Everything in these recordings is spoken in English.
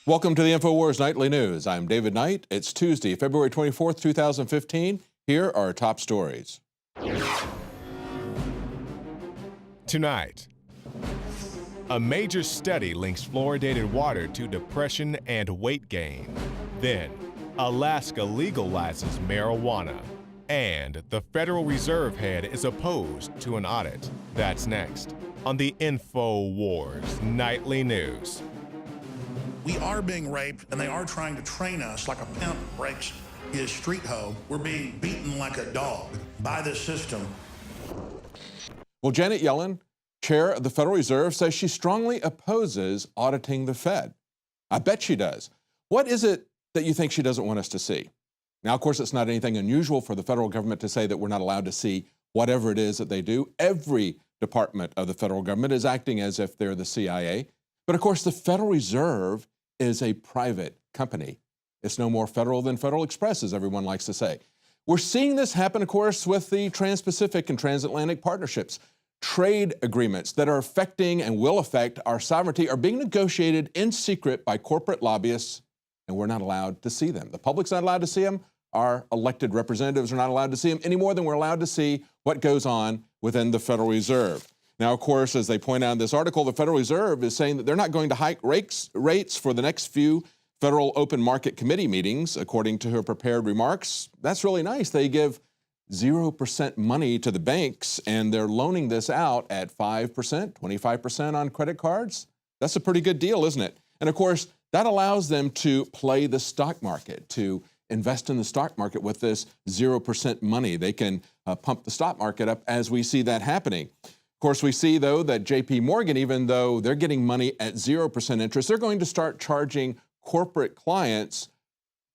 Welcome to the InfoWars Nightly News. I'm David Knight. It's Tuesday, February 24th, 2015. Here are our top stories. Tonight, a major study links fluoridated water to depression and weight gain. Then, Alaska legalizes marijuana. And the Federal Reserve head is opposed to an audit. That's next on the InfoWars Nightly News. We are being raped, and they are trying to train us like a pimp breaks his street hoe. We're being beaten like a dog by this system. Well, Janet Yellen, chair of the Federal Reserve, says she strongly opposes auditing the Fed. I bet she does. What is it that you think she doesn't want us to see? Now, of course, it's not anything unusual for the federal government to say that we're not allowed to see whatever it is that they do. Every department of the federal government is acting as if they're the CIA. But of course, the Federal Reserve is a private company. It's no more federal than Federal Express, as everyone likes to say. We're seeing this happen, of course, with the Trans-Pacific and Transatlantic partnerships. Trade agreements that are affecting and will affect our sovereignty are being negotiated in secret by corporate lobbyists, and we're not allowed to see them. The public's not allowed to see them. Our elected representatives are not allowed to see them any more than we're allowed to see what goes on within the Federal Reserve. Now, of course, as they point out in this article, the Federal Reserve is saying that they're not going to hike rates for the next few Federal Open Market Committee meetings, according to her prepared remarks. That's really nice. They give 0% money to the banks, and they're loaning this out at 5%, 25% on credit cards. That's a pretty good deal, isn't it? And of course, that allows them to play the stock market, to invest in the stock market with this 0% money. They can pump the stock market up as we see that happening. Of course, we see, though, that J.P. Morgan, even though they're getting money at 0% interest, they're going to start charging corporate clients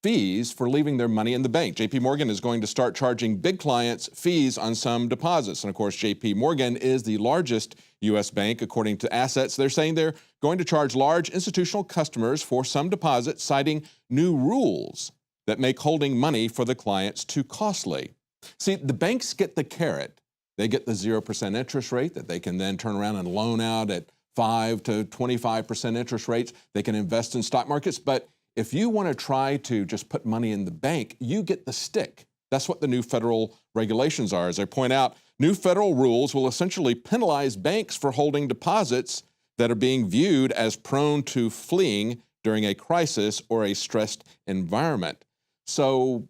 fees for leaving their money in the bank. J.P. Morgan is going to start charging big clients fees on some deposits. And of course, J.P. Morgan is the largest U.S. bank according to assets. They're saying they're going to charge large institutional customers for some deposits, citing new rules that make holding money for the clients too costly. See, the banks get the carrot. They get the 0% interest rate that they can then turn around and loan out at 5 to 25% interest rates. They can invest in stock markets. But if you want to try to just put money in the bank, you get the stick. That's what the new federal regulations are. As they point out, new federal rules will essentially penalize banks for holding deposits that are being viewed as prone to fleeing during a crisis or a stressed environment. So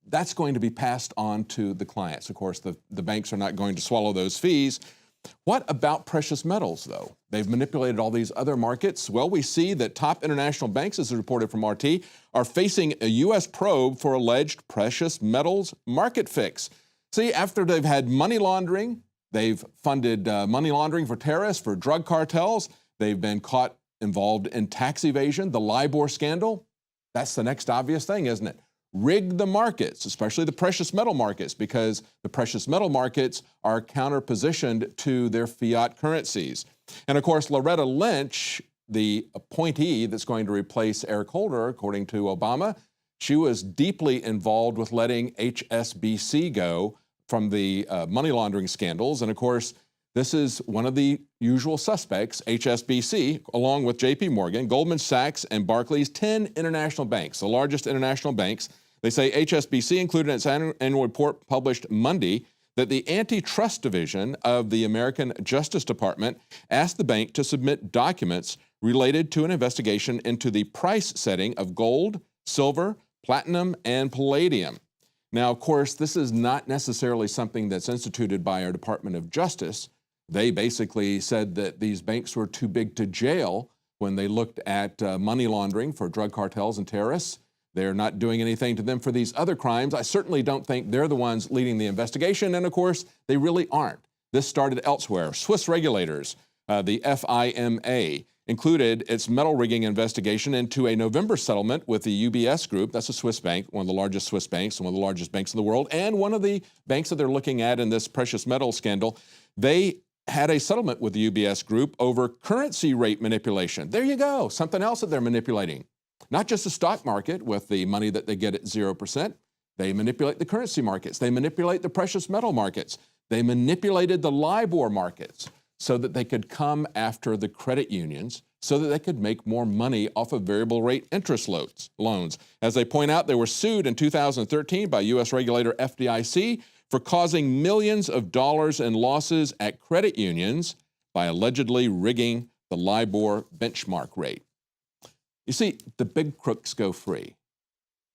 that's going to be passed on to the clients. Of course, the banks are not going to swallow those fees. What about precious metals, though? They've manipulated all these other markets. Well, we see that top international banks, as reported from RT, are facing a U.S. probe for alleged precious metals market fix. See, after they've had money laundering, they've funded money laundering for terrorists, for drug cartels, they've been caught involved in tax evasion, the LIBOR scandal. That's the next obvious thing, isn't it? Rig the markets, especially the precious metal markets, because the precious metal markets are counterpositioned to their fiat currencies. And of course, Loretta Lynch, the appointee that's going to replace Eric Holder, according to Obama, she was deeply involved with letting HSBC go from the money laundering scandals. And of course, this is one of the usual suspects, HSBC, along with J.P. Morgan, Goldman Sachs, and Barclays, 10 international banks, the largest international banks. They say HSBC included in its annual report published Monday that the antitrust division of the American Justice Department asked the bank to submit documents related to an investigation into the price setting of gold, silver, platinum, and palladium. Now, of course, this is not necessarily something that's instituted by our Department of Justice. They basically said that these banks were too big to jail when they looked at money laundering for drug cartels and terrorists. They're not doing anything to them for these other crimes. I certainly don't think they're the ones leading the investigation, and of course, they really aren't. This started elsewhere. Swiss regulators, the FIMA, included its metal rigging investigation into a November settlement with the UBS Group. That's a Swiss bank, one of the largest Swiss banks, and one of the largest banks in the world, and one of the banks that they're looking at in this precious metal scandal. They had a settlement with the UBS Group over currency rate manipulation. There you go, something else that they're manipulating. Not just the stock market with the money that they get at 0%. They manipulate the currency markets. They manipulate the precious metal markets. They manipulated the LIBOR markets so that they could come after the credit unions, so that they could make more money off of variable rate interest loans. As they point out, they were sued in 2013 by U.S. regulator FDIC for causing millions of dollars in losses at credit unions by allegedly rigging the LIBOR benchmark rate. You see, the big crooks go free,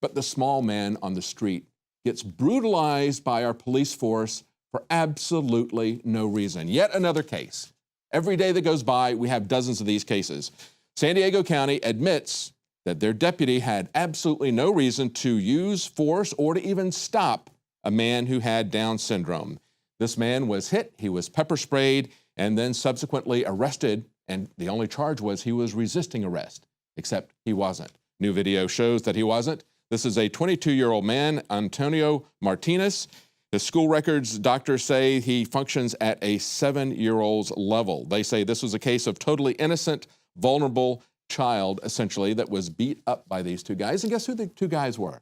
but the small man on the street gets brutalized by our police force for absolutely no reason. Yet another case. Every day that goes by, we have dozens of these cases. San Diego County admits that their deputy had absolutely no reason to use force or to even stop a man who had Down syndrome. This man was hit, he was pepper sprayed, and then subsequently arrested, and the only charge was he was resisting arrest, except he wasn't. New video shows that he wasn't. This is a 22-year-old man, Antonio Martinez. His school records, doctors say he functions at a 7-year-old's level. They say this was a case of totally innocent, vulnerable child, essentially, that was beat up by these two guys. And guess who the two guys were?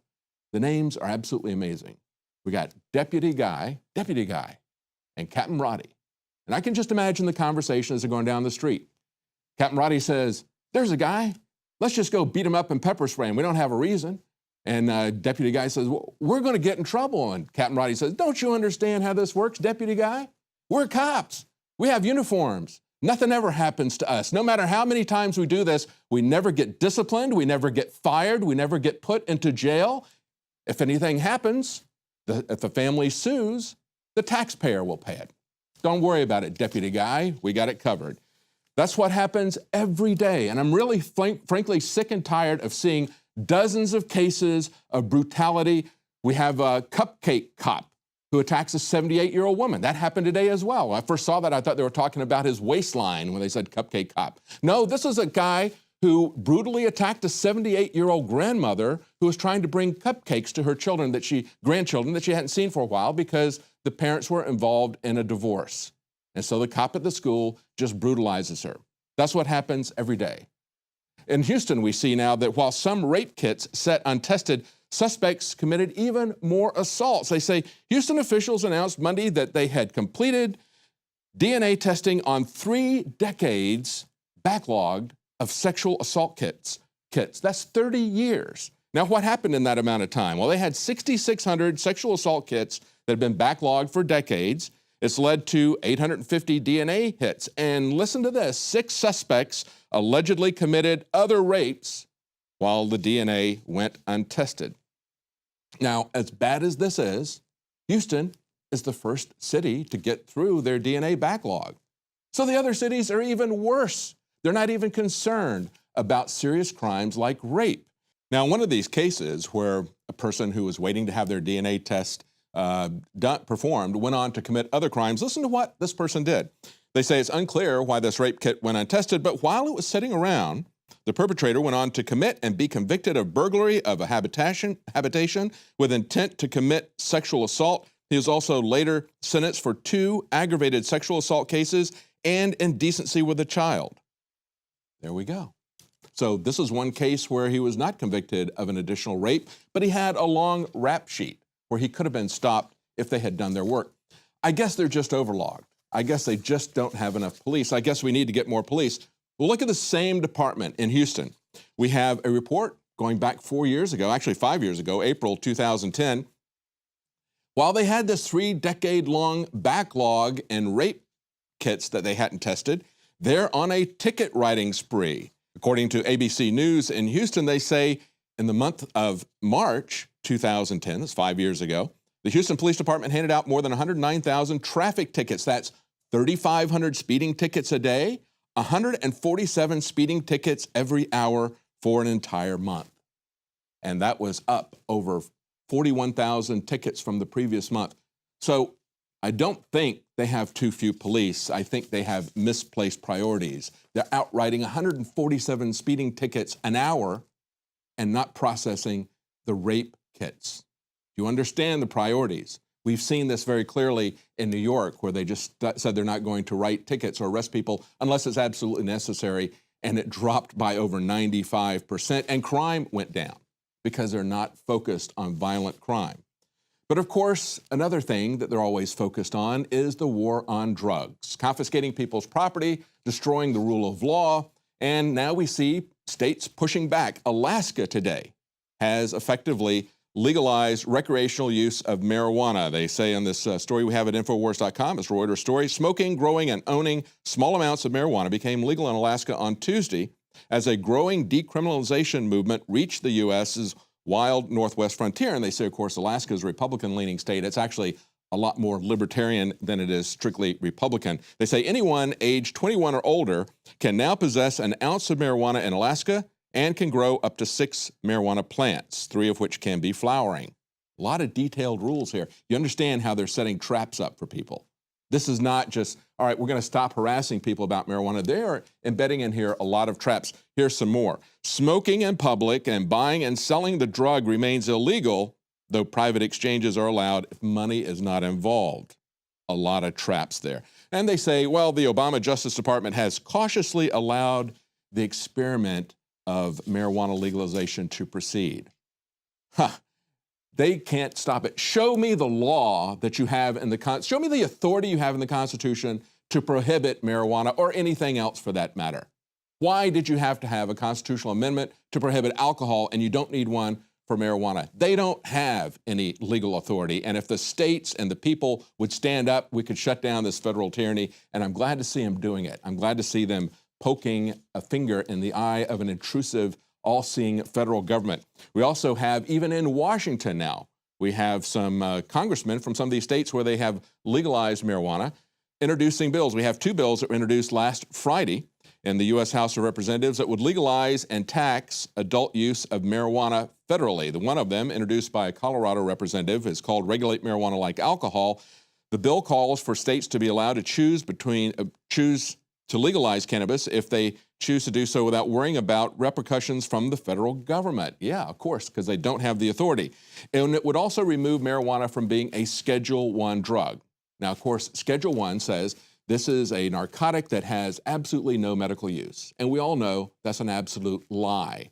The names are absolutely amazing. We got Deputy Guy, and Captain Roddy. And I can just imagine the conversation as they're going down the street. Captain Roddy says, "There's a guy. Let's just go beat him up and pepper spray him. We don't have a reason." And Deputy Guy says, "Well, we're going to get in trouble." And Captain Roddy says, "Don't you understand how this works, Deputy Guy? We're cops. We have uniforms. Nothing ever happens to us. No matter how many times we do this, we never get disciplined. We never get fired. We never get put into jail. If anything happens, if the family sues, the taxpayer will pay it. Don't worry about it, Deputy Guy. We got it covered." That's what happens every day. And I'm really, frankly, sick and tired of seeing dozens of cases of brutality. We have a cupcake cop who attacks a 78-year-old woman. That happened today as well. When I first saw that, I thought they were talking about his waistline when they said cupcake cop. No, this is a guy who brutally attacked a 78-year-old grandmother who was trying to bring cupcakes to her grandchildren that she hadn't seen for a while because the parents were involved in a divorce. And so the cop at the school just brutalizes her. That's what happens every day. In Houston, we see now that while some rape kits set untested, suspects committed even more assaults. They say Houston officials announced Monday that they had completed DNA testing on 3 decades backlog of sexual assault kits. That's 30 years. Now, what happened in that amount of time? Well, they had 6,600 sexual assault kits that had been backlogged for decades. It's led to 850 DNA hits. And listen to this, 6 suspects allegedly committed other rapes while the DNA went untested. Now, as bad as this is, Houston is the first city to get through their DNA backlog. So the other cities are even worse. They're not even concerned about serious crimes like rape. Now, one of these cases where a person who was waiting to have their DNA test performed went on to commit other crimes. Listen to what this person did. They say it's unclear why this rape kit went untested, but while it was sitting around, the perpetrator went on to commit and be convicted of burglary of a habitation with intent to commit sexual assault. He was also later sentenced for 2 aggravated sexual assault cases and indecency with a child. There we go. So this is one case where he was not convicted of an additional rape, but he had a long rap sheet where he could have been stopped if they had done their work. I guess they're just overlogged. I guess they just don't have enough police. I guess we need to get more police. Well, look at the same department in Houston. We have a report going back 4 years ago, actually 5 years ago, April 2010. While they had this 3-decade-long backlog in rape kits that they hadn't tested, they're on a ticket writing spree. According to ABC News in Houston, they say in the month of March 2010, that's 5 years ago, the Houston Police Department handed out more than 109,000 traffic tickets. That's 3,500 speeding tickets a day, 147 speeding tickets every hour for an entire month. And that was up over 41,000 tickets from the previous month. So I don't think they have too few police. I think they have misplaced priorities. They're outwriting 147 speeding tickets an hour and not processing the rape kits. You understand the priorities. We've seen this very clearly in New York, where they just said they're not going to write tickets or arrest people unless it's absolutely necessary, and it dropped by over 95%, and crime went down because they're not focused on violent crime. But of course, another thing that they're always focused on is the war on drugs, confiscating people's property, destroying the rule of law, And now we see states pushing back. Alaska today has effectively legalized recreational use of marijuana. They say in this story we have at Infowars.com, it's a Reuters story, smoking, growing, and owning small amounts of marijuana became legal in Alaska on Tuesday as a growing decriminalization movement reached the U.S.'s wild northwest frontier. And they say, of course, Alaska is a Republican-leaning state. It's actually a lot more libertarian than it is strictly Republican. They say anyone age 21 or older can now possess an ounce of marijuana in Alaska and can grow up to 6 marijuana plants, 3 of which can be flowering. A lot of detailed rules here. You understand how they're setting traps up for people. This is not just, all right, we're going to stop harassing people about marijuana. They are embedding in here a lot of traps. Here's some more. Smoking in public and buying and selling the drug remains illegal, though private exchanges are allowed if money is not involved. A lot of traps there. And they say, well, the Obama Justice Department has cautiously allowed the experiment of marijuana legalization to proceed. They can't stop it. Show me the law that you have in the show me the authority you have in the Constitution to prohibit marijuana or anything else for that matter. Why did you have to have a constitutional amendment to prohibit alcohol and you don't need one for marijuana? They don't have any legal authority. And if the states and the people would stand up, we could shut down this federal tyranny. And I'm glad to see them doing it. I'm glad to see them poking a finger in the eye of an intrusive, all-seeing federal government. We also have, even in Washington now, we have some congressmen from some of these states where they have legalized marijuana introducing bills. We have 2 bills that were introduced last Friday in the U.S. House of Representatives that would legalize and tax adult use of marijuana federally. The one of them, introduced by a Colorado representative, is called Regulate Marijuana Like Alcohol. The bill calls for states to be allowed to choose to legalize cannabis if they choose to do so without worrying about repercussions from the federal government. Yeah, of course, because they don't have the authority. And it would also remove marijuana from being a Schedule I drug. Now, of course, Schedule I says this is a narcotic that has absolutely no medical use. And we all know that's an absolute lie.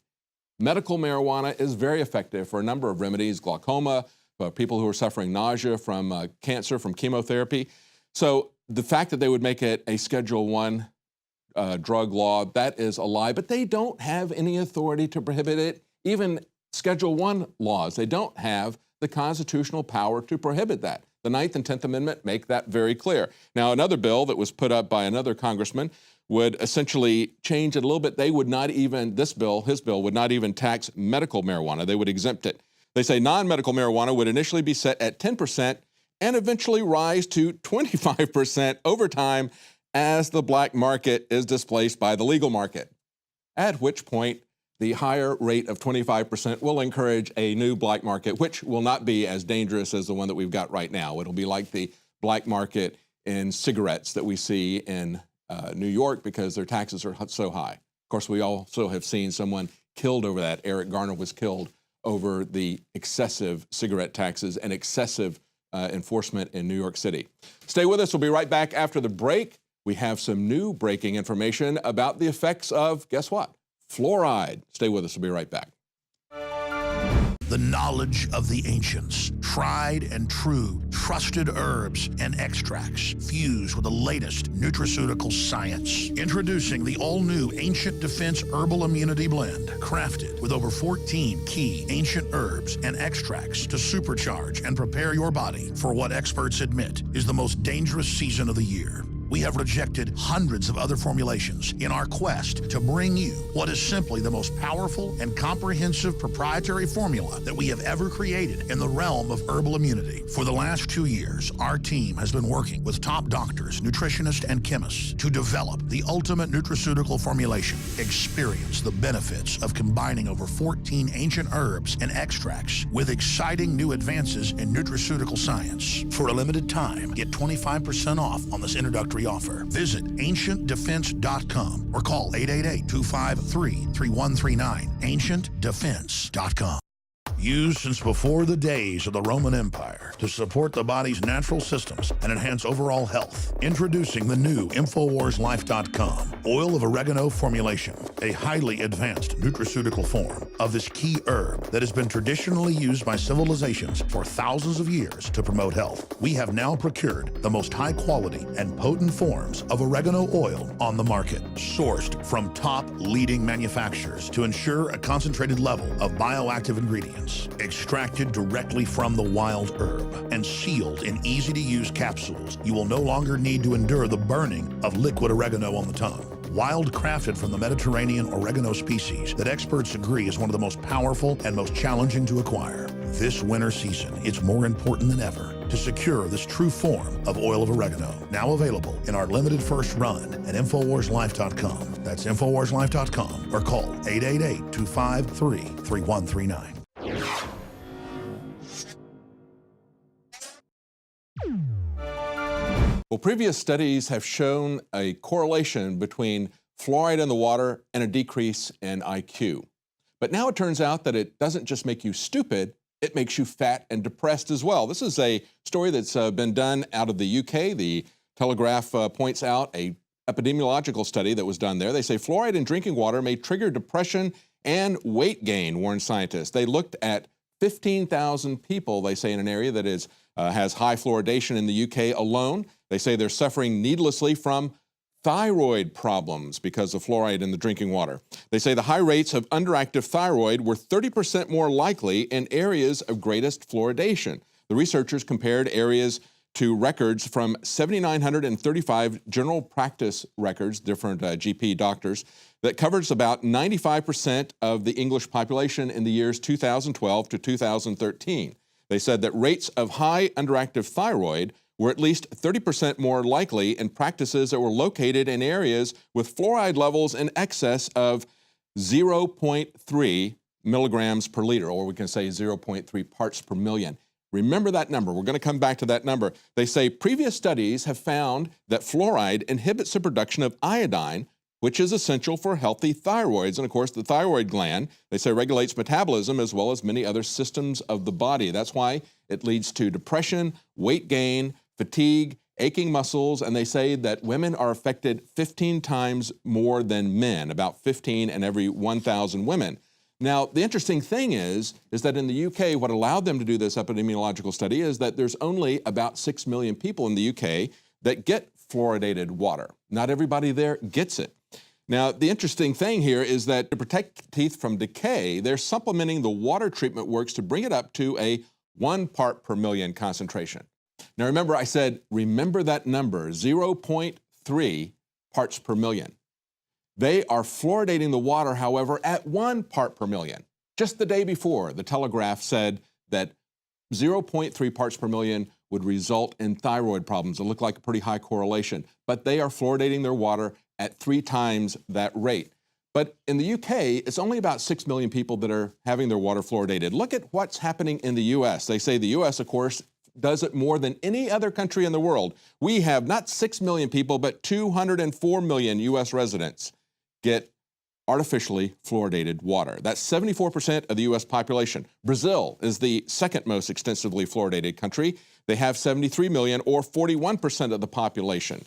Medical marijuana is very effective for a number of remedies, glaucoma, for people who are suffering nausea from cancer, from chemotherapy. So the fact that they would make it a Schedule I drug law, that is a lie, but they don't have any authority to prohibit it. Even Schedule I laws, they don't have the constitutional power to prohibit that. The 9th and 10th Amendment make that very clear. Now, another bill that was put up by another congressman would essentially change it a little bit. They would not even, his bill would not even tax medical marijuana. They would exempt it. They say non-medical marijuana would initially be set at 10% and eventually rise to 25% over time as the black market is displaced by the legal market, at which point the higher rate of 25% will encourage a new black market, which will not be as dangerous as the one that we've got right now. It'll be like the black market in cigarettes that we see in New York because their taxes are so high. Of course, we also have seen someone killed over that. Eric Garner was killed over the excessive cigarette taxes and excessive enforcement in New York City. Stay with us. We'll be right back after the break. We have some new breaking information about the effects of, guess what? Fluoride. Stay with us. We'll be right back. The knowledge of the ancients, tried and true, trusted herbs and extracts fused with the latest nutraceutical science. Introducing the all-new Ancient Defense Herbal Immunity Blend, crafted with over 14 key ancient herbs and extracts to supercharge and prepare your body for what experts admit is the most dangerous season of the year. We have rejected hundreds of other formulations in our quest to bring you what is simply the most powerful and comprehensive proprietary formula that we have ever created in the realm of herbal immunity. For the last 2 years, our team has been working with top doctors, nutritionists, and chemists to develop the ultimate nutraceutical formulation. Experience the benefits of combining over 14 ancient herbs and extracts with exciting new advances in nutraceutical science. For a limited time, get 25% off on this introductory offer. Visit ancientdefense.com or call 888-253-3139. ancientdefense.com. Used since before the days of the Roman Empire to support the body's natural systems and enhance overall health. Introducing the new InfoWarsLife.com oil of oregano formulation, a highly advanced nutraceutical form of this key herb that has been traditionally used by civilizations for thousands of years to promote health. We have now procured the most high quality and potent forms of oregano oil on the market, sourced from top leading manufacturers to ensure a concentrated level of bioactive ingredients, extracted directly from the wild herb and sealed in easy-to-use capsules. You will no longer need to endure the burning of liquid oregano on the tongue. Wild crafted from the Mediterranean oregano species that experts agree is one of the most powerful and most challenging to acquire. This winter season, it's more important than ever to secure this true form of oil of oregano. Now available in our limited first run at InfoWarsLife.com. That's InfoWarsLife.com or call 888-253-3139. Well, previous studies have shown a correlation between fluoride in the water and a decrease in IQ. But now it turns out that it doesn't just make you stupid, it makes you fat and depressed as well. This is a story that's been done out of the UK. The Telegraph points out a epidemiological study that was done there. They say fluoride in drinking water may trigger depression and weight gain, warn scientists. They looked at 15,000 people, they say, in an area that has high fluoridation in the UK alone. They say they're suffering needlessly from thyroid problems because of fluoride in the drinking water. They say the high rates of underactive thyroid were 30% more likely in areas of greatest fluoridation. The researchers compared areas to records from 7,935 general practice records, different GP doctors, that covers about 95% of the English population in the years 2012 to 2013. They said that rates of high underactive thyroid were at least 30% more likely in practices that were located in areas with fluoride levels in excess of 0.3 milligrams per liter, or we can say 0.3 parts per million. Remember that number. We're going to come back to that number. They say previous studies have found that fluoride inhibits the production of iodine, which is essential for healthy thyroids. And of course, the thyroid gland, they say, regulates metabolism as well as many other systems of the body. That's why it leads to depression, weight gain, fatigue, aching muscles, and they say that women are affected 15 times more than men, about 15 in every 1,000 women. Now, the interesting thing is that in the UK, what allowed them to do this epidemiological study is that there's only about 6 million people in the UK that get fluoridated water. Not everybody there gets it. Now, the interesting thing here is that to protect teeth from decay, they're supplementing the water treatment works to bring it up to a 1 part per million concentration. Now, remember I said, remember that number, 0.3 parts per million. They are fluoridating the water, however, at 1 part per million. Just the day before, the Telegraph said that 0.3 parts per million would result in thyroid problems. It looked like a pretty high correlation, but they are fluoridating their water at 3 times that rate. But in the UK, it's only about 6 million people that are having their water fluoridated. Look at what's happening in the US. They say the US, of course, does it more than any other country in the world. We have not 6 million people, but 204 million US residents get artificially fluoridated water. That's 74% of the US population. Brazil is the second most extensively fluoridated country. They have 73 million, or 41% of the population.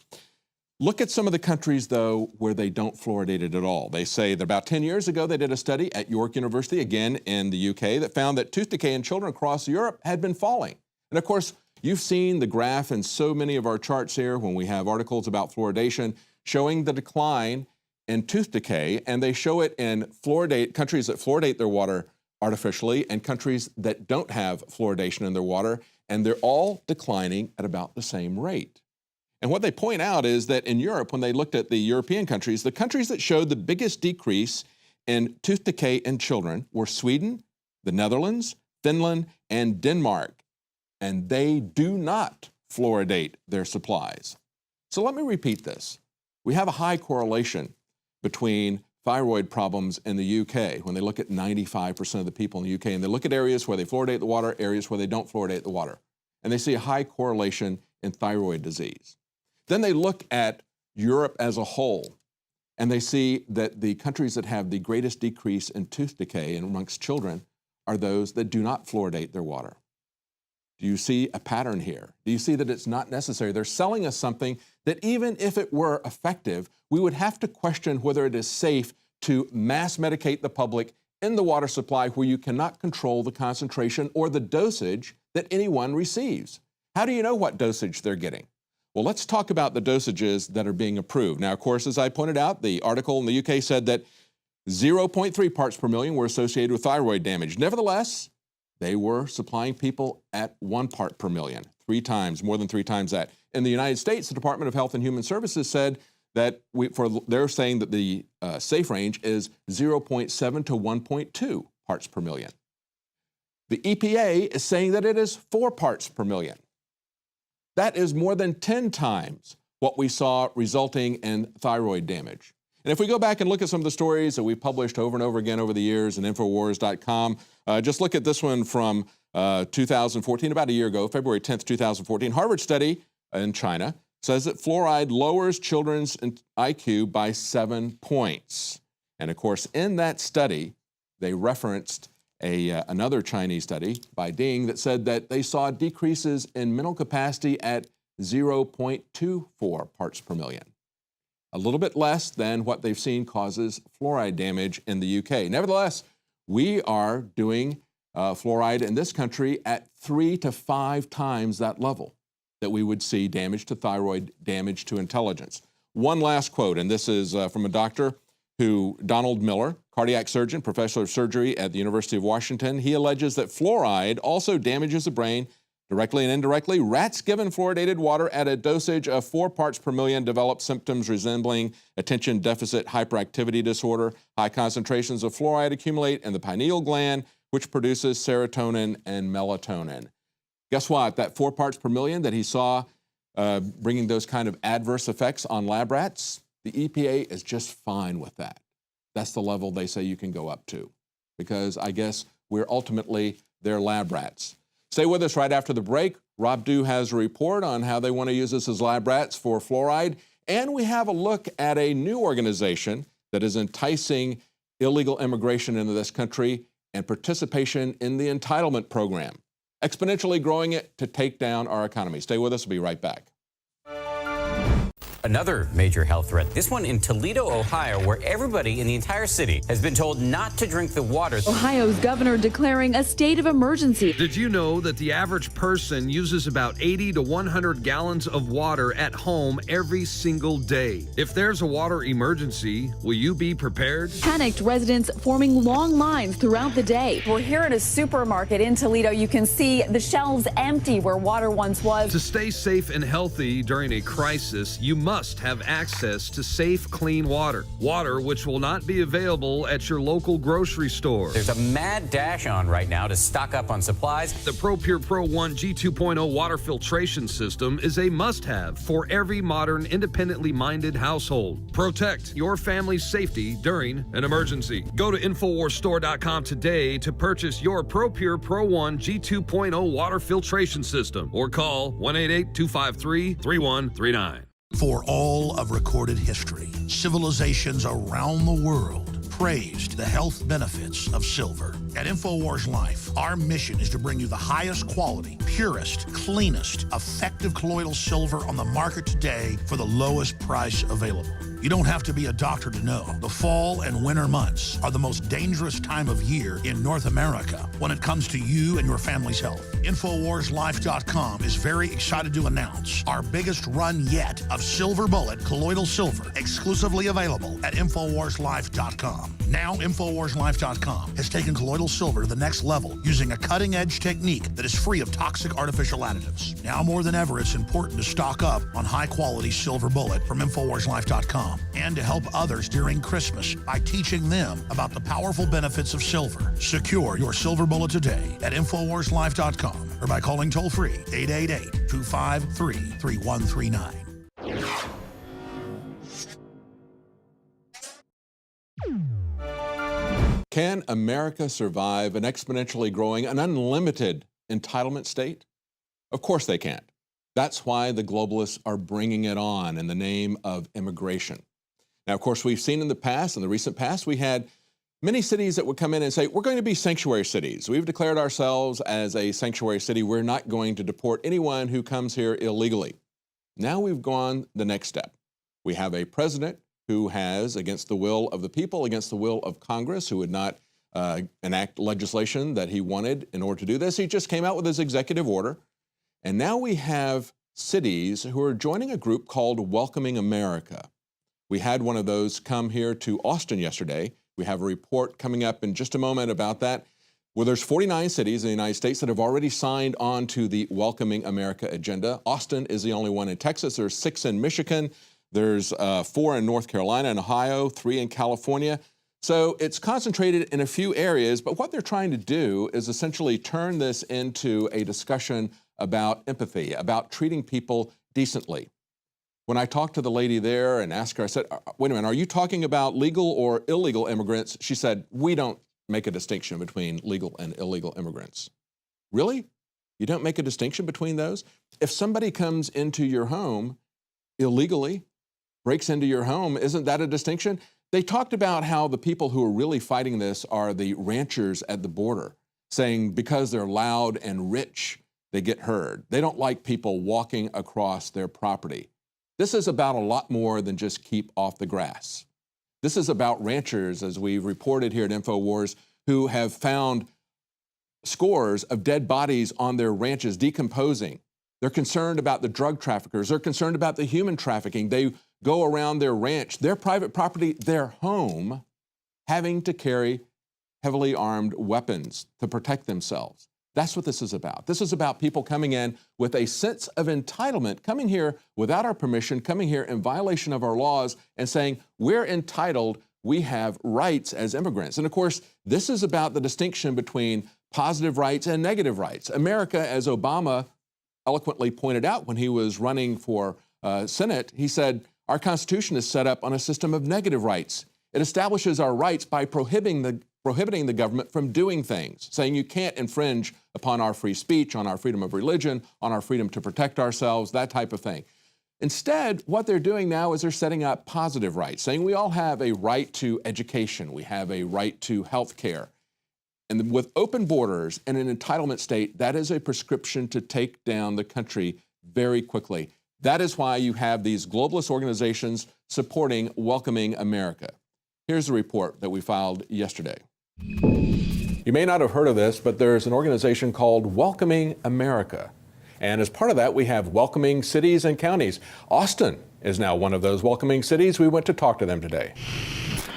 Look at some of the countries, though, where they don't fluoridate it at all. They say that about 10 years ago, they did a study at York University, again in the UK, that found that tooth decay in children across Europe had been falling. And of course, you've seen the graph in so many of our charts here when we have articles about fluoridation showing the decline in tooth decay, and they show it in countries that fluoridate their water artificially and countries that don't have fluoridation in their water, and they're all declining at about the same rate. And what they point out is that in Europe, when they looked at the European countries, the countries that showed the biggest decrease in tooth decay in children were Sweden, the Netherlands, Finland, and Denmark. And they do not fluoridate their supplies. So let me repeat this. We have a high correlation between thyroid problems in the UK when they look at 95% of the people in the UK, and they look at areas where they fluoridate the water, areas where they don't fluoridate the water, and they see a high correlation in thyroid disease. Then they look at Europe as a whole, and they see that the countries that have the greatest decrease in tooth decay amongst children are those that do not fluoridate their water. Do you see a pattern here? Do you see that it's not necessary? They're selling us something that even if it were effective, we would have to question whether it is safe to mass medicate the public in the water supply where you cannot control the concentration or the dosage that anyone receives. How do you know what dosage they're getting? Well, let's talk about the dosages that are being approved. Now, of course, as I pointed out, the article in the UK said that 0.3 parts per million were associated with thyroid damage. Nevertheless, they were supplying people at 1 part per million, more than three times that. In the United States, the Department of Health and Human Services said that they're saying that the safe range is 0.7 to 1.2 parts per million. The EPA is saying that it is 4 parts per million. That is more than 10 times what we saw resulting in thyroid damage. And if we go back and look at some of the stories that we've published over and over again over the years in NoWorldOrder.com, just look at this one from 2014, about a year ago, February 10th, 2014. Harvard study in China says that fluoride lowers children's IQ by 7 points. And of course, in that study, they referenced another Chinese study by Ding that said that they saw decreases in mental capacity at 0.24 parts per million. A little bit less than what they've seen causes fluoride damage in the UK. Nevertheless, we are doing fluoride in this country at 3 to 5 times that level that we would see damage to thyroid, damage to intelligence. One last quote, and this is from a doctor Donald Miller, cardiac surgeon, professor of surgery at the University of Washington. He alleges that fluoride also damages the brain directly and indirectly. Rats given fluoridated water at a dosage of 4 parts per million develop symptoms resembling attention deficit hyperactivity disorder. High concentrations of fluoride accumulate in the pineal gland, which produces serotonin and melatonin. Guess what? That 4 parts per million that he saw bringing those kind of adverse effects on lab rats, the EPA is just fine with that. That's the level they say you can go up to, because I guess we're ultimately their lab rats. Stay with us right after the break. Rob Dew has a report on how they want to use us as lab rats for fluoride. And we have a look at a new organization that is enticing illegal immigration into this country and participation in the entitlement program, exponentially growing it to take down our economy. Stay with us. We'll be right back. Another major health threat, this one in Toledo, Ohio, where everybody in the entire city has been told not to drink the water. Ohio's governor declaring a state of emergency. Did you know that the average person uses about 80 to 100 gallons of water at home every single day? If there's a water emergency, will you be prepared? Panicked residents forming long lines throughout the day. We're here at a supermarket in Toledo. You can see the shelves empty where water once was. To stay safe and healthy during a crisis, you must have access to safe, clean water. Water which will not be available at your local grocery store. There's a mad dash on right now to stock up on supplies. The ProPure Pro 1 G2.0 water filtration system is a must-have for every modern, independently minded household. Protect your family's safety during an emergency. Go to InfoWarsStore.com today to purchase your ProPure Pro 1 G2.0 water filtration system or call 1-888-253-3139. For all of recorded history, civilizations around the world praised the health benefits of silver. At InfoWars Life, our mission is to bring you the highest quality, purest, cleanest, effective colloidal silver on the market today for the lowest price available. You don't have to be a doctor to know. The fall and winter months are the most dangerous time of year in North America when it comes to you and your family's health. InfoWarsLife.com is very excited to announce our biggest run yet of Silver Bullet colloidal silver, exclusively available at InfoWarsLife.com. Now, InfoWarsLife.com has taken colloidal silver to the next level using a cutting-edge technique that is free of toxic artificial additives. Now more than ever, it's important to stock up on high-quality Silver Bullet from InfoWarsLife.com and to help others during Christmas by teaching them about the powerful benefits of silver. Secure your Silver Bullet today at InfoWarsLife.com or by calling toll-free 888-253-3139. Can America survive an exponentially growing, an unlimited entitlement state? Of course they can't. That's why the globalists are bringing it on in the name of immigration. Now, of course, we've seen in the past, in the recent past, we had many cities that would come in and say, we're going to be sanctuary cities. We've declared ourselves as a sanctuary city. We're not going to deport anyone who comes here illegally. Now we've gone the next step. We have a president who has, against the will of the people, against the will of Congress, who would not enact legislation that he wanted in order to do this. He just came out with his executive order. And now we have cities who are joining a group called Welcoming America. We had one of those come here to Austin yesterday. We have a report coming up in just a moment about that. Well, there's 49 cities in the United States that have already signed on to the Welcoming America agenda. Austin is the only one in Texas. There's 6 in Michigan. There's 4 in North Carolina and Ohio, 3 in California. So it's concentrated in a few areas, but what they're trying to do is essentially turn this into a discussion about empathy, about treating people decently. When I talked to the lady there and asked her, I said, wait a minute, are you talking about legal or illegal immigrants? She said, we don't make a distinction between legal and illegal immigrants. Really? You don't make a distinction between those? If somebody comes into your home illegally, breaks into your home, isn't that a distinction? They talked about how the people who are really fighting this are the ranchers at the border, saying because they're loud and rich, they get heard. They don't like people walking across their property. This is about a lot more than just keep off the grass. This is about ranchers, as we've reported here at InfoWars, who have found scores of dead bodies on their ranches decomposing. They're concerned about the drug traffickers. They're concerned about the human trafficking. They go around their ranch, their private property, their home, having to carry heavily armed weapons to protect themselves. That's what this is about. This is about people coming in with a sense of entitlement, coming here without our permission, coming here in violation of our laws and saying, we're entitled, we have rights as immigrants. And of course, this is about the distinction between positive rights and negative rights. America, as Obama eloquently pointed out when he was running for Senate, he said, our Constitution is set up on a system of negative rights. It establishes our rights by prohibiting the government from doing things, saying you can't infringe upon our free speech, on our freedom of religion, on our freedom to protect ourselves, that type of thing. Instead, what they're doing now is they're setting up positive rights, saying we all have a right to education, we have a right to health care. And with open borders and an entitlement state, that is a prescription to take down the country very quickly. That is why you have these globalist organizations supporting Welcoming America. Here's the report that we filed yesterday. You may not have heard of this, but there's an organization called Welcoming America. And as part of that, we have welcoming cities and counties. Austin is now one of those welcoming cities. We went to talk to them today.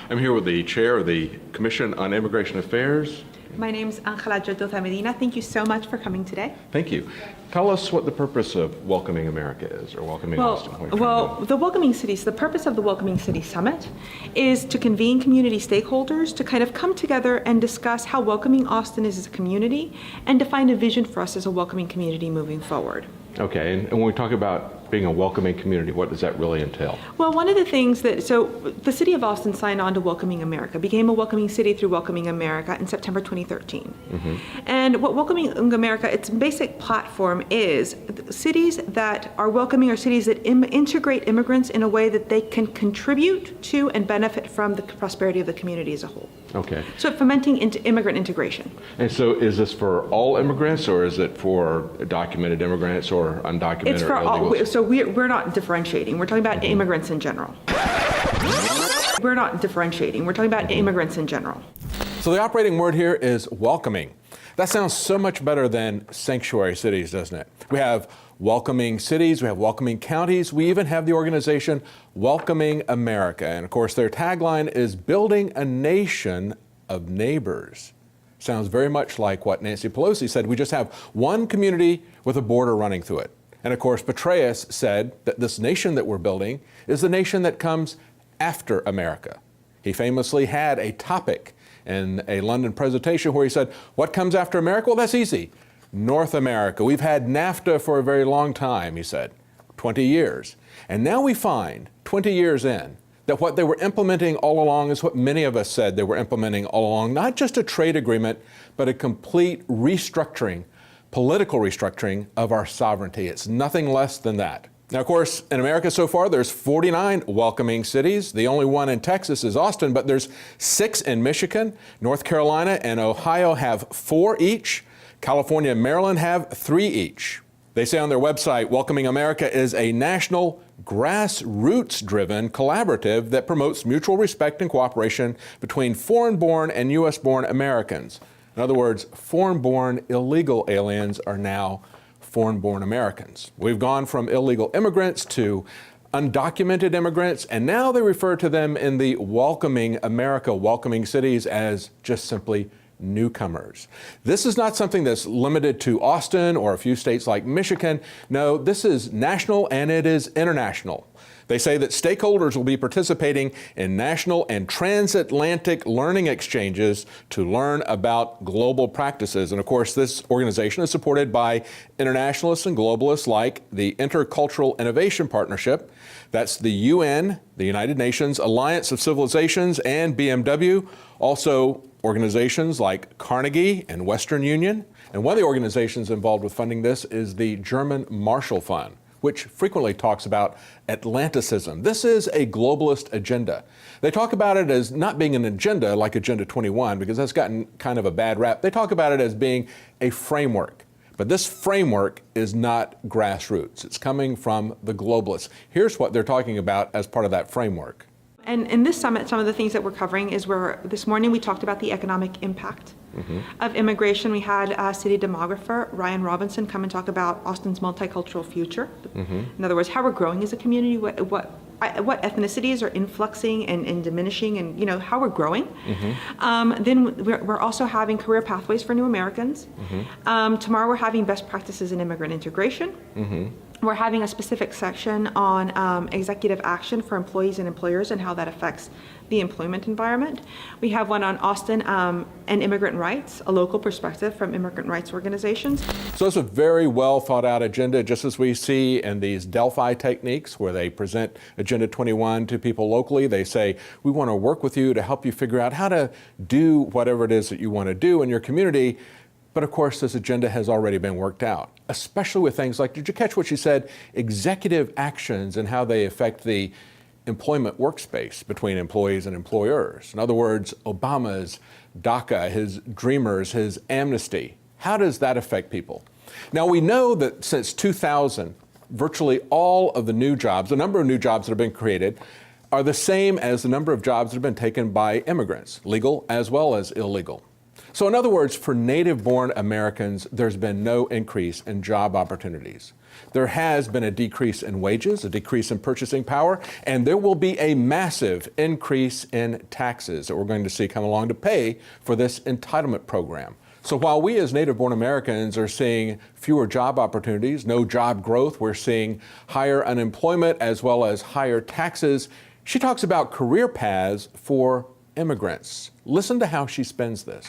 I'm here with the chair of the Commission on Immigration Affairs. My name is Angela Jodota Medina. Thank you so much for coming today. Thank you. Tell us what the purpose of Welcoming America is, or Welcoming Austin. The Welcoming Cities, the purpose of the Welcoming City Summit is to convene community stakeholders to kind of come together and discuss how welcoming Austin is as a community and define a vision for us as a welcoming community moving forward. Okay, and when we talk about being a welcoming community, what does that really entail? Well, one of the things so the city of Austin signed on to Welcoming America, became a welcoming city through Welcoming America in September 2013. Mm-hmm. And what Welcoming America, its basic platform is cities that are welcoming are cities that integrate immigrants in a way that they can contribute to and benefit from the prosperity of the community as a whole. Okay. So fomenting into immigrant integration. And so is this for all immigrants, or is it for documented immigrants or undocumented? It's for all. So we're not differentiating. We're talking about immigrants in general. We're not differentiating. We're talking about immigrants in general. So the operating word here is welcoming. That sounds so much better than sanctuary cities, doesn't it? We have welcoming cities, we have welcoming counties, we even have the organization Welcoming America. And of course, their tagline is building a nation of neighbors. Sounds very much like what Nancy Pelosi said. We just have one community with a border running through it. And of course, Petraeus said that this nation that we're building is the nation that comes after America. He famously had a topic in a London presentation where he said, what comes after America? Well, that's easy. North America. We've had NAFTA for a very long time, he said, 20 years. And now we find, 20 years in, that what they were implementing all along is what many of us said they were implementing all along, not just a trade agreement, but a complete restructuring, political restructuring of our sovereignty. It's nothing less than that. Now, of course, in America so far, there's 49 welcoming cities. The only one in Texas is Austin, but there's 6 in Michigan. North Carolina and Ohio have 4 each. California and Maryland have 3 each. They say on their website, Welcoming America is a national, grassroots-driven collaborative that promotes mutual respect and cooperation between foreign-born and U.S.-born Americans. In other words, foreign-born illegal aliens are now foreign-born Americans. We've gone from illegal immigrants to undocumented immigrants, and now they refer to them in the Welcoming America, welcoming cities as just simply newcomers. This is not something that's limited to Austin or a few states like Michigan. No, this is national and it is international. They say that stakeholders will be participating in national and transatlantic learning exchanges to learn about global practices. And of course, this organization is supported by internationalists and globalists like the Intercultural Innovation Partnership. That's the UN, the United Nations Alliance of Civilizations, and BMW. Also, organizations like Carnegie and Western Union. And one of the organizations involved with funding this is the German Marshall Fund, which frequently talks about Atlanticism. This is a globalist agenda. They talk about it as not being an agenda like Agenda 21, because that's gotten kind of a bad rap. They talk about it as being a framework. But this framework is not grassroots. It's coming from the globalists. Here's what they're talking about as part of that framework. And in this summit, some of the things that we're covering is where this morning we talked about the economic impact of immigration. We had city demographer Ryan Robinson come and talk about Austin's multicultural future. In other words, how we're growing as a community, what ethnicities are influxing and diminishing, and how we're growing. Then we're also having career pathways for new Americans. Tomorrow we're having best practices in immigrant integration. We're having a specific section on executive action for employees and employers and how that affects the employment environment. We have one on Austin and immigrant rights, a local perspective from immigrant rights organizations. So it's a very well thought out agenda, just as we see in these Delphi techniques where they present Agenda 21 to people locally. They say, we want to work with you to help you figure out how to do whatever it is that you want to do in your community. But of course, this agenda has already been worked out, especially with things like, did you catch what she said? Executive actions and how they affect the employment workspace between employees and employers. In other words, Obama's DACA, his Dreamers, his amnesty. How does that affect people? Now, we know that since 2000, virtually all of the new jobs, the number of new jobs that have been created, are the same as the number of jobs that have been taken by immigrants, legal as well as illegal. So in other words, for native-born Americans, there's been no increase in job opportunities. There has been a decrease in wages, a decrease in purchasing power, and there will be a massive increase in taxes that we're going to see come along to pay for this entitlement program. So while we as native-born Americans are seeing fewer job opportunities, no job growth, we're seeing higher unemployment as well as higher taxes. She talks about career paths for immigrants. Listen to how she spends this.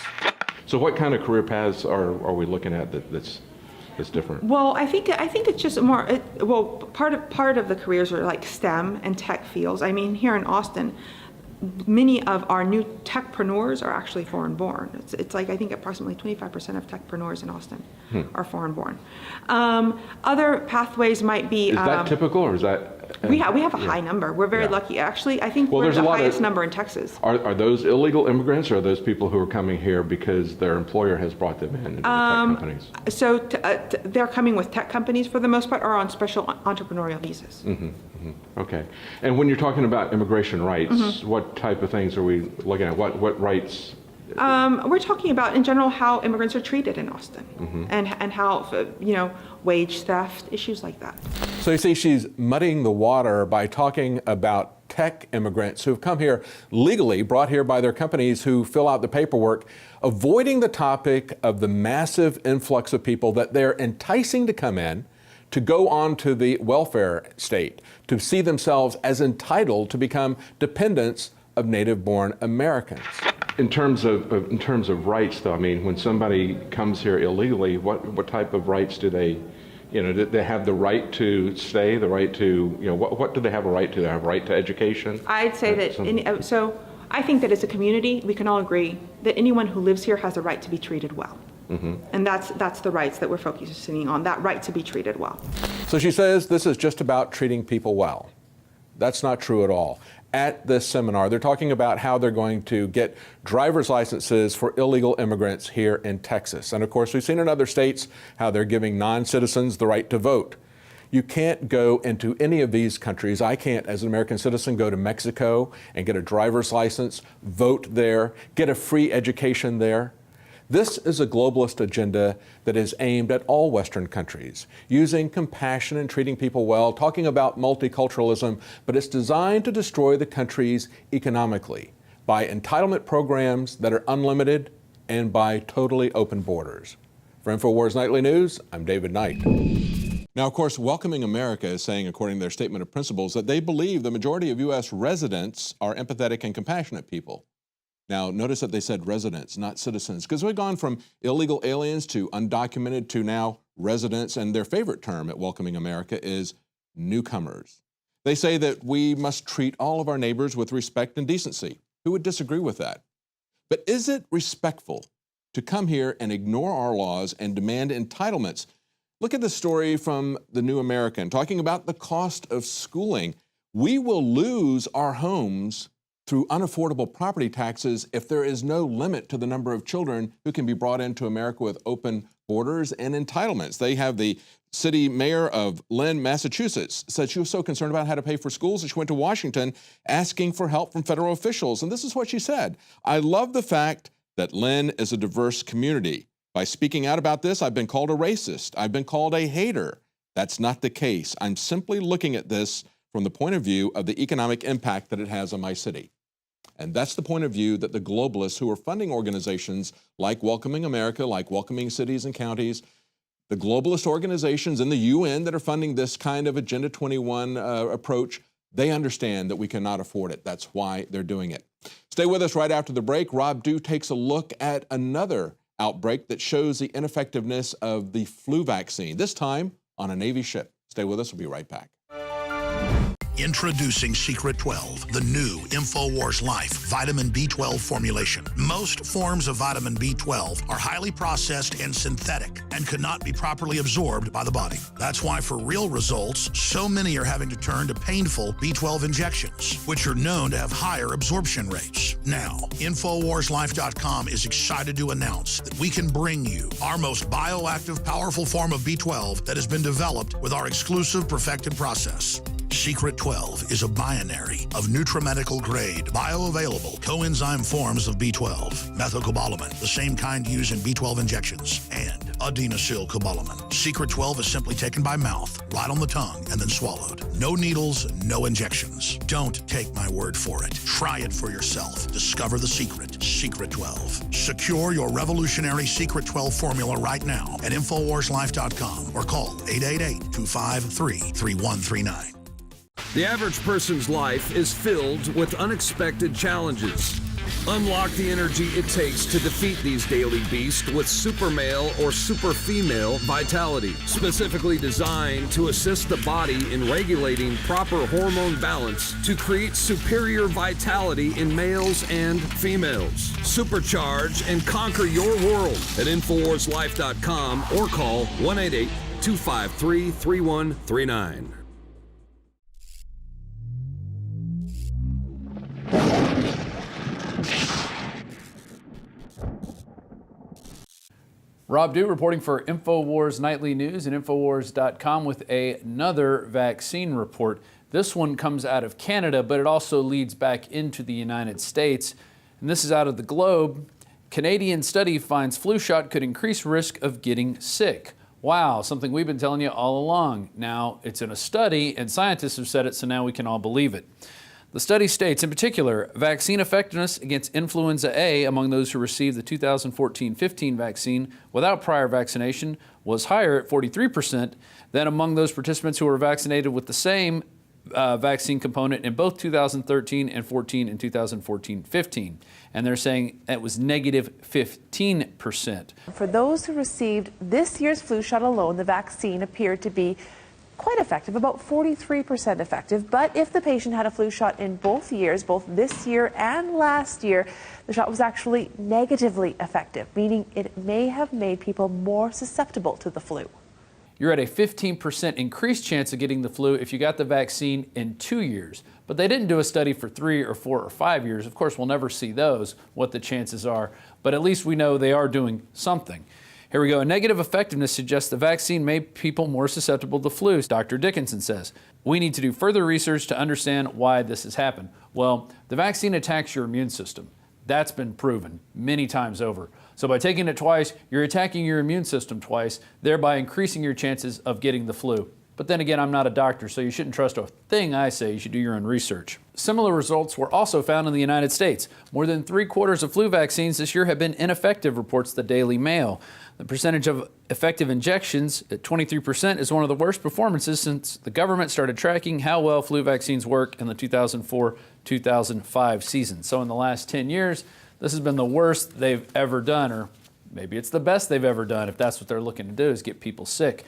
So what kind of career paths are we looking at that's different? Well, I think it's just more. Part of the careers are like STEM and tech fields. I mean, here in Austin, many of our new techpreneurs are actually foreign-born. It's like I think approximately 25% of techpreneurs in Austin are foreign-born. Other pathways might be. Is that typical, or is that? We have a high number. We're very lucky. Actually, I think we're the highest number in Texas. Are those illegal immigrants, or are those people who are coming here because their employer has brought them in into the tech companies? So they're coming with tech companies for the most part, or on special entrepreneurial visas. Okay. And when you're talking about immigration rights, what type of things are we looking at? What rights? We're talking about, in general, how immigrants are treated in Austin, and how wage theft, issues like that. So you see, she's muddying the water by talking about tech immigrants who have come here legally, brought here by their companies who fill out the paperwork, avoiding the topic of the massive influx of people that they're enticing to come in to go on to the welfare state, to see themselves as entitled to become dependents of native-born Americans. In terms of rights, though, I mean, when somebody comes here illegally, what type of rights do they, do they have the right to stay, the right to, what do they have a right to? They have a right to education? I'd say that, so I think that as a community, we can all agree that anyone who lives here has a right to be treated well. And that's the rights that we're focusing on, that right to be treated well. So she says this is just about treating people well. That's not true at all. At this seminar, they're talking about how they're going to get driver's licenses for illegal immigrants here in Texas. And of course, we've seen in other states how they're giving non-citizens the right to vote. You can't go into any of these countries. I can't, as an American citizen, go to Mexico and get a driver's license, vote there, get a free education there. This is a globalist agenda that is aimed at all Western countries, using compassion and treating people well, talking about multiculturalism, but it's designed to destroy the countries economically by entitlement programs that are unlimited and by totally open borders. For InfoWars Nightly News, I'm David Knight. Now, of course, Welcoming America is saying, according to their statement of principles, that they believe the majority of U.S. residents are empathetic and compassionate people. Now, notice that they said residents, not citizens, because we've gone from illegal aliens to undocumented to now residents, and their favorite term at Welcoming America is newcomers. They say that we must treat all of our neighbors with respect and decency. Who would disagree with that? But is it respectful to come here and ignore our laws and demand entitlements? Look at the story from the New American, talking about the cost of schooling. We will lose our homes through unaffordable property taxes if there is no limit to the number of children who can be brought into America with open borders and entitlements. They have the city mayor of Lynn, Massachusetts, said she was so concerned about how to pay for schools that she went to Washington asking for help from federal officials. And this is what she said: "I love the fact that Lynn is a diverse community. By speaking out about this, I've been called a racist. I've been called a hater. That's not the case. I'm simply looking at this from the point of view of the economic impact that it has on my city." And that's the point of view that the globalists who are funding organizations like Welcoming America, like Welcoming Cities and Counties, the globalist organizations in the UN that are funding this kind of Agenda 21 approach, they understand that we cannot afford it. That's why they're doing it. Stay with us right after the break. Rob Dew takes a look at another outbreak that shows the ineffectiveness of the flu vaccine, this time on a Navy ship. Stay with us. We'll be right back. Introducing Secret 12, the new InfoWars Life vitamin B12 formulation. Most forms of vitamin B12 are highly processed and synthetic and could not be properly absorbed by the body. That's why for real results, so many are having to turn to painful B12 injections, which are known to have higher absorption rates. Now, InfoWarsLife.com is excited to announce that we can bring you our most bioactive, powerful form of B12 that has been developed with our exclusive perfected process. Secret 12 is a binary of nutramedical grade, bioavailable coenzyme forms of B12, methylcobalamin, the same kind used in B12 injections, and adenosylcobalamin. Secret 12 is simply taken by mouth, right on the tongue, and then swallowed. No needles, no injections. Don't take my word for it. Try it for yourself. Discover the secret. Secret 12. Secure your revolutionary Secret 12 formula right now at InfoWarsLife.com or call 888-253-3139. The average person's life is filled with unexpected challenges. Unlock the energy it takes to defeat these daily beasts with super male or super female vitality, specifically designed to assist the body in regulating proper hormone balance to create superior vitality in males and females. Supercharge and conquer your world at InfoWarsLife.com or call 188-253-3139. Rob Dew reporting for InfoWars Nightly News and InfoWars.com with another vaccine report. This one comes out of Canada, but it also leads back into the United States. And this is out of the Globe. Canadian study finds flu shot could increase risk of getting sick. Wow, something we've been telling you all along. Now, it's in a study, and scientists have said it, so now we can all believe it. The study states, in particular, vaccine effectiveness against influenza A among those who received the 2014-15 vaccine without prior vaccination was higher at 43% than among those participants who were vaccinated with the same vaccine component in both 2013 and 14 and 2014-15. And they're saying it was negative 15%. For those who received this year's flu shot alone, the vaccine appeared to be quite effective, about 43% effective. But if the patient had a flu shot in both years, both this year and last year, the shot was actually negatively effective, meaning it may have made people more susceptible to the flu. You're at a 15% increased chance of getting the flu if you got the vaccine in 2 years. But they didn't do a study for 3 or 4 or 5 years. Of course, we'll never see those, what the chances are, but at least we know they are doing something. Here we go. A negative effectiveness suggests the vaccine made people more susceptible to flu, Dr. Dickinson says. We need to do further research to understand why this has happened. Well, the vaccine attacks your immune system. That's been proven many times over. So by taking it twice, you're attacking your immune system twice, thereby increasing your chances of getting the flu. But then again, I'm not a doctor, so you shouldn't trust a thing I say. You should do your own research. Similar results were also found in the United States. More than 3/4 of flu vaccines this year have been ineffective, reports the Daily Mail. The percentage of effective injections at 23% is one of the worst performances since the government started tracking how well flu vaccines work in the 2004-2005 season. So in the last 10 years, this has been the worst they've ever done, or maybe it's the best they've ever done if that's what they're looking to do, is get people sick.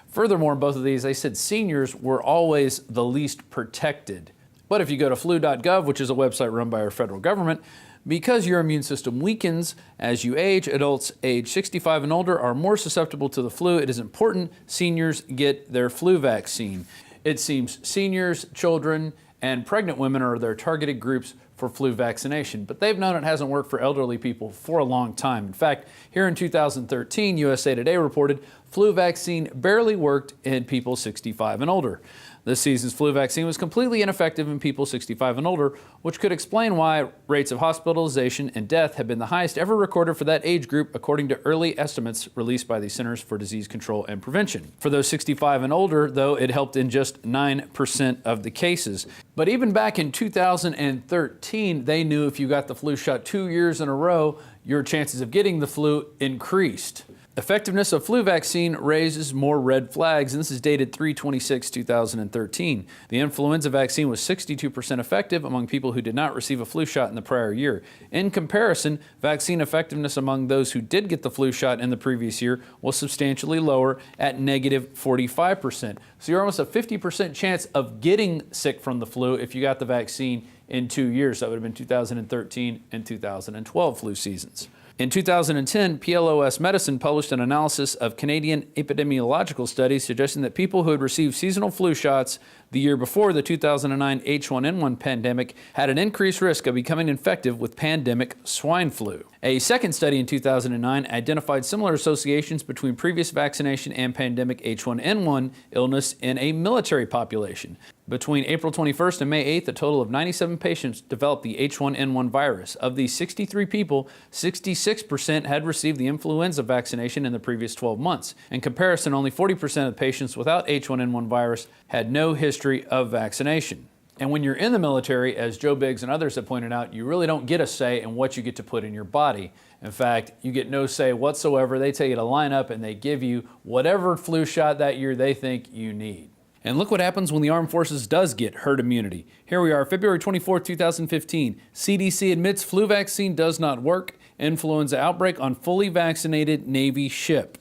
Furthermore, in both of these, they said seniors were always the least protected. But if you go to flu.gov, which is a website run by our federal government, because your immune system weakens as you age, adults age 65 and older are more susceptible to the flu. It is important seniors get their flu vaccine. It seems seniors, children, and pregnant women are their targeted groups for flu vaccination, but they've known it hasn't worked for elderly people for a long time. In fact, here in 2013, USA Today reported flu vaccine barely worked in people 65 and older. This season's flu vaccine was completely ineffective in people 65 and older, which could explain why rates of hospitalization and death have been the highest ever recorded for that age group, according to early estimates released by the Centers for Disease Control and Prevention. For those 65 and older, though, it helped in just 9% of the cases. But even back in 2013, they knew if you got the flu shot 2 years in a row, your chances of getting the flu increased. Effectiveness of flu vaccine raises more red flags, and this is dated 3/26/2013. The influenza vaccine was 62% effective among people who did not receive a flu shot in the prior year. In comparison, vaccine effectiveness among those who did get the flu shot in the previous year was substantially lower at -45%. So you're almost a 50% chance of getting sick from the flu if you got the vaccine in 2 years. That would have been 2013 and 2012 flu seasons. In 2010, PLOS Medicine published an analysis of Canadian epidemiological studies suggesting that people who had received seasonal flu shots the year before the 2009 H1N1 pandemic had an increased risk of becoming infected with pandemic swine flu. A second study in 2009 identified similar associations between previous vaccination and pandemic H1N1 illness in a military population. Between April 21st and May 8th, a total of 97 patients developed the H1N1 virus. Of these 63 people, 66% had received the influenza vaccination in the previous 12 months. In comparison, only 40% of patients without H1N1 virus had no history of vaccination. And when you're in the military, as Joe Biggs and others have pointed out, you really don't get a say in what you get to put in your body. In fact, you get no say whatsoever. They tell you to line up and they give you whatever flu shot that year they think you need. And look what happens when the armed forces does get herd immunity. Here we are, February 24, 2015. CDC admits flu vaccine does not work. Influenza outbreak on fully vaccinated Navy ship.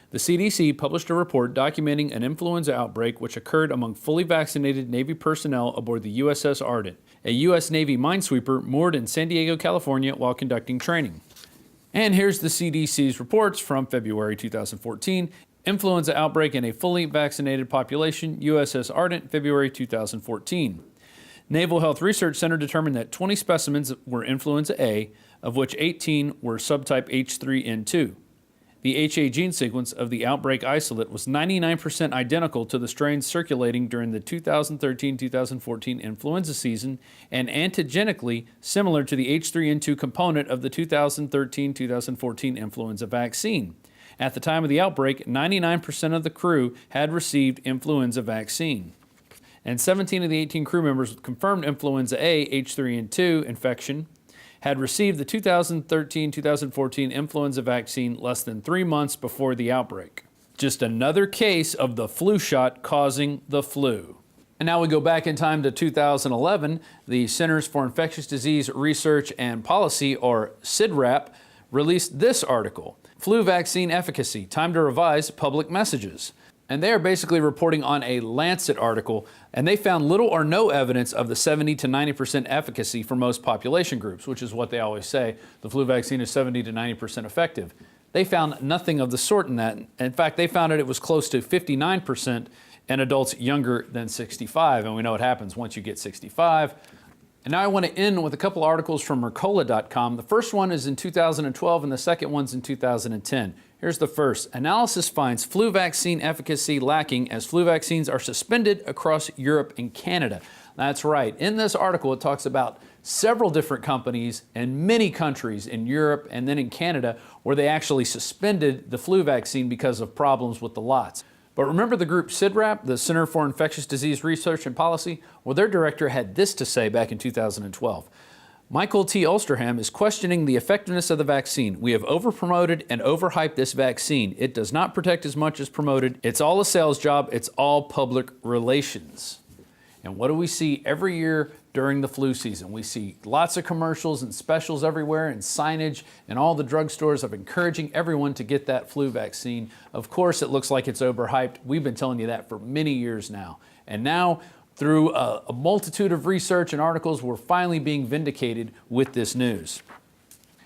The CDC published a report documenting an influenza outbreak which occurred among fully vaccinated Navy personnel aboard the USS Ardent, a U.S. Navy minesweeper moored in San Diego, California while conducting training. And here's the CDC's reports from February 2014. Influenza outbreak in a fully vaccinated population, USS Ardent, February 2014. Naval Health Research Center determined that 20 specimens were influenza A, of which 18 were subtype H3N2. The HA gene sequence of the outbreak isolate was 99% identical to the strains circulating during the 2013-2014 influenza season and antigenically similar to the H3N2 component of the 2013-2014 influenza vaccine. At the time of the outbreak, 99% of the crew had received influenza vaccine. And 17 of the 18 crew members with confirmed influenza A H3N2 infection had received the 2013-2014 influenza vaccine less than 3 months before the outbreak. Just another case of the flu shot causing the flu. And now we go back in time to 2011. The Centers for Infectious Disease Research and Policy, or CIDRAP, released this article. Flu vaccine efficacy, time to revise public messages. And they are basically reporting on a Lancet article, and they found little or no evidence of the 70 to 90% efficacy for most population groups, which is what they always say. The flu vaccine is 70 to 90% effective. They found nothing of the sort in that. In fact, they found it was close to 59% in adults younger than 65, and we know what happens once you get 65. And now I want to end with a couple articles from Mercola.com. The first one is in 2012 and the second one's in 2010. Here's the first. Analysis finds flu vaccine efficacy lacking as flu vaccines are suspended across Europe and Canada. That's right. In this article, it talks about several different companies and many countries in Europe and then in Canada where they actually suspended the flu vaccine because of problems with the lots. But remember the group CIDRAP, the Center for Infectious Disease Research and Policy? Well, their director had this to say back in 2012. Michael T. Ulsterham is questioning the effectiveness of the vaccine. We have overpromoted and overhyped this vaccine. It does not protect as much as promoted. It's all a sales job. It's all public relations. And what do we see every year during the flu season? We see lots of commercials and specials everywhere and signage and all the drugstores of encouraging everyone to get that flu vaccine. Of course, it looks like it's overhyped. We've been telling you that for many years now. And now, through a multitude of research and articles, we're finally being vindicated with this news.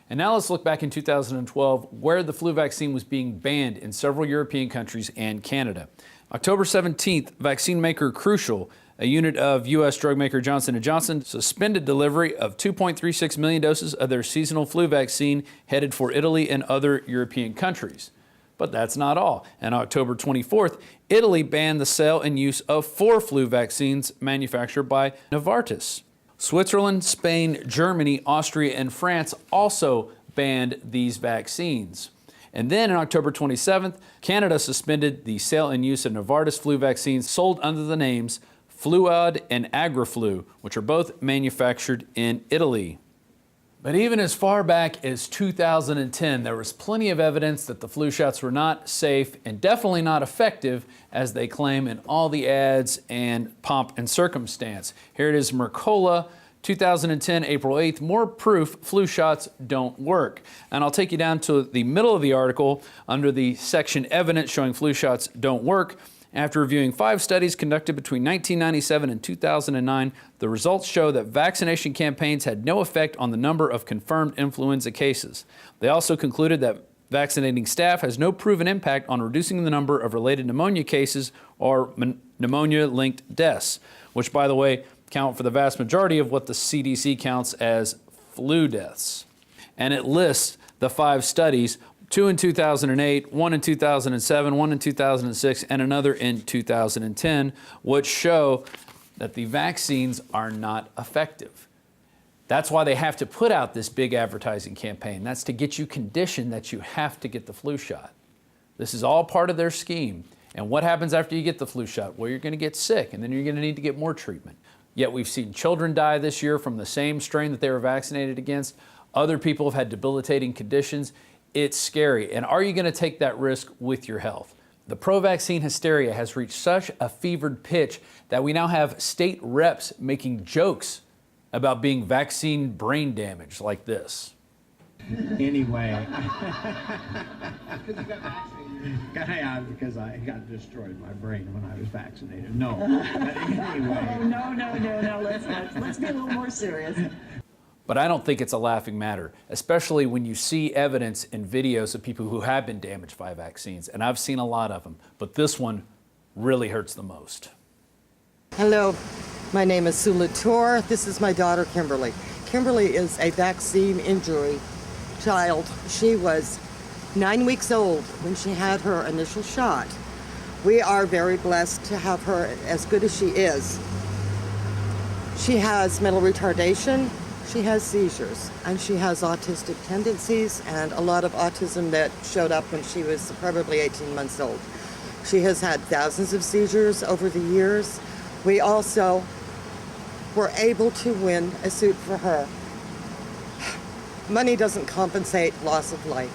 And now let's look back in 2012 where the flu vaccine was being banned in several European countries and Canada. October 17th, vaccine maker Crucial, a unit of U.S. drug maker Johnson & Johnson, suspended delivery of 2.36 million doses of their seasonal flu vaccine headed for Italy and other European countries. But that's not all. On October 24th, Italy banned the sale and use of 4 flu vaccines manufactured by Novartis. Switzerland, Spain, Germany, Austria, and France also banned these vaccines. And then on October 27th, Canada suspended the sale and use of Novartis flu vaccines sold under the names Fluad and Agriflu, which are both manufactured in Italy. But even as far back as 2010, there was plenty of evidence that the flu shots were not safe and definitely not effective as they claim in all the ads and pomp and circumstance. Here it is, Mercola, 2010, April 8th, more proof flu shots don't work. And I'll take you down to the middle of the article under the section Evidence showing flu shots don't work. After reviewing 5 studies conducted between 1997 and 2009, the results show that vaccination campaigns had no effect on the number of confirmed influenza cases. They also concluded that vaccinating staff has no proven impact on reducing the number of related pneumonia cases or pneumonia-linked deaths, which, by the way, count for the vast majority of what the CDC counts as flu deaths. And it lists the 5 studies, 2 in 2008, 1 in 2007, 1 in 2006, and another in 2010, which show that the vaccines are not effective. That's why they have to put out this big advertising campaign. That's to get you conditioned that you have to get the flu shot. This is all part of their scheme. And what happens after you get the flu shot? Well, you're going to get sick, and then you're going to need to get more treatment. Yet we've seen children die this year from the same strain that they were vaccinated against. Other people have had debilitating conditions. It's scary. And are you going to take that risk with your health? The pro-vaccine hysteria has reached such a fevered pitch that we now have state reps making jokes about being vaccine brain damage like this. Anyway. Because you got vaccinated. Because I got destroyed my brain when I was vaccinated. No. But anyway. No. Let's be a little more serious. But I don't think it's a laughing matter, especially when you see evidence in videos of people who have been damaged by vaccines. And I've seen a lot of them, but this one really hurts the most. Hello, my name is Sue Latour. This is my daughter, Kimberly. Kimberly is a vaccine injury child. She was 9 weeks old when she had her initial shot. We are very blessed to have her as good as she is. She has mental retardation. She has seizures, and she has autistic tendencies and a lot of autism that showed up when she was probably 18 months old. She has had thousands of seizures over the years. We also were able to win a suit for her. Money doesn't compensate loss of life.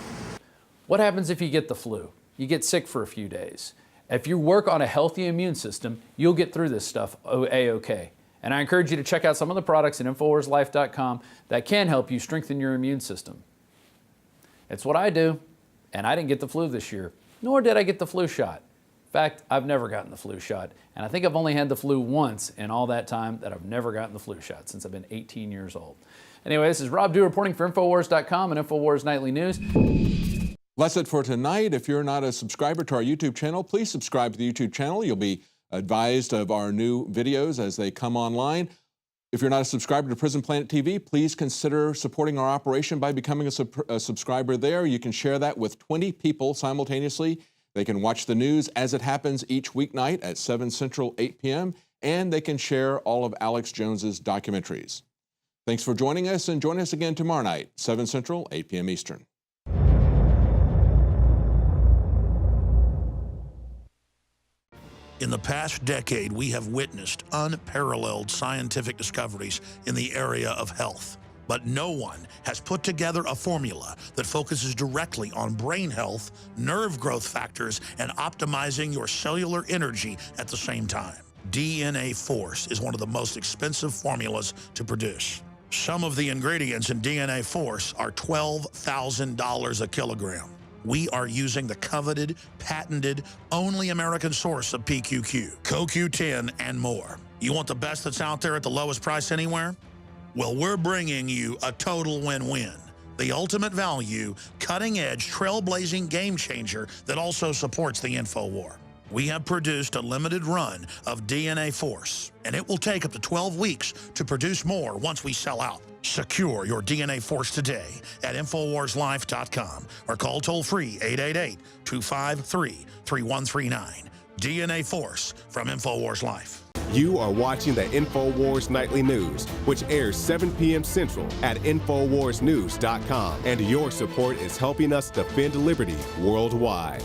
What happens if you get the flu? You get sick for a few days. If you work on a healthy immune system, you'll get through this stuff A-OK. And I encourage you to check out some of the products at InfoWarsLife.com that can help you strengthen your immune system. It's what I do, and I didn't get the flu this year, nor did I get the flu shot. In fact, I've never gotten the flu shot, and I think I've only had the flu once in all that time that I've never gotten the flu shot since I've been 18 years old. Anyway, this is Rob Dew reporting for InfoWars.com and InfoWars Nightly News. That's it for tonight. If you're not a subscriber to our YouTube channel, please subscribe to the YouTube channel. You'll be advised of our new videos as they come online. If you're not a subscriber to Prison Planet TV, please consider supporting our operation by becoming a subscriber there. You can share that with 20 people simultaneously. They can watch the news as it happens each weeknight at 7 Central, 8 p.m., and they can share all of Alex Jones's documentaries. Thanks for joining us, and join us again tomorrow night, 7 Central, 8 p.m. Eastern. In the past decade, we have witnessed unparalleled scientific discoveries in the area of health. But no one has put together a formula that focuses directly on brain health, nerve growth factors, and optimizing your cellular energy at the same time. DNA Force is one of the most expensive formulas to produce. Some of the ingredients in DNA Force are $12,000 a kilogram. We are using the coveted, patented, only American source of PQQ, CoQ10, and more. You want the best that's out there at the lowest price anywhere? Well, we're bringing you a total win-win. The ultimate value, cutting-edge, trailblazing game changer that also supports the InfoWar. We have produced a limited run of DNA Force, and it will take up to 12 weeks to produce more once we sell out. Secure your DNA Force today at InfoWarsLife.com or call toll-free 888-253-3139. DNA Force from InfoWars Life. You are watching the InfoWars Nightly News, which airs 7 p.m. Central at InfoWarsNews.com. And your support is helping us defend liberty worldwide.